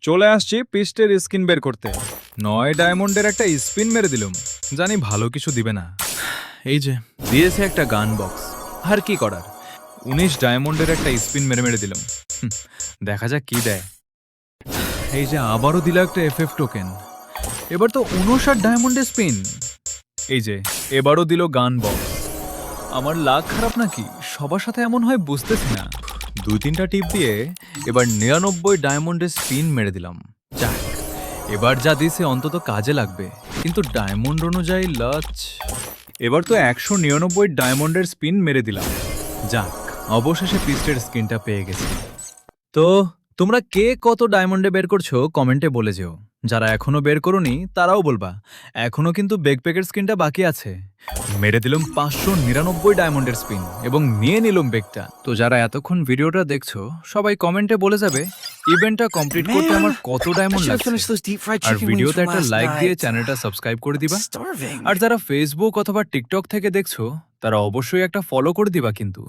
চলে আসছি পিস্টের স্কিন বের করতে। 9 ডায়মন্ডের একটা স্পিন মেরে দিলাম, জানি ভালো কিছু দিবে না। এই যে দিয়েছে একটা গান বক্স, আর কি করার। 19 ডায়মন্ডের একটা স্পিন মেরে মেরে দিলাম, দেখা যাক কি দেয়। এই যে আবারও দিল একটা এফএফ টোকেন, এবার তো 59 ডায়মন্ডের স্পিন। এই যে এবারও দিল গান বক্স। আমার লাক খারাপ নাকি, সবার সাথে এমন হয় বুঝতেছি না। 2-3টা টিপ দিয়ে এবার 99 ডায়মন্ডের স্পিন মেরে দিলাম। যাক, এবার যা দিছে অন্তত কাজে লাগবে, কিন্তু ডায়মন্ড অনুযায়ী লাচ। এবার তো 199 ডায়মন্ডের স্পিন মেরে দিলাম। যাক, অবশেষে পিস্টের স্কিনটা পেয়ে গেছি। তো তোমরা কে কত ডায়মন্ডে বের করছো কমেন্টে বলে যেও। যারা এখনো বের করোনি তারাও বলবা, এখনো কিন্তু বেকপ্যাকের স্কিনটা বাকি আছে। মেরে দিলাম 599 ডায়মন্ডের স্পিন এবং নিয়ে নিলাম বেকটা। তো যারা এতক্ষণ ভিডিওটা দেখছো সবাই কমেন্টে বলে যাবে ইভেন্টটা কমপ্লিট করতে আমার কত ডায়মন্ড লাগছে। আর ভিডিওতে একটা লাইক দিয়ে চ্যানেলটা সাবস্ক্রাইব করে দিবা। আর যারা ফেসবুক অথবা টিকটক থেকে দেখছো তারা অবশ্যই একটা ফলো করে দিবা কিন্তু।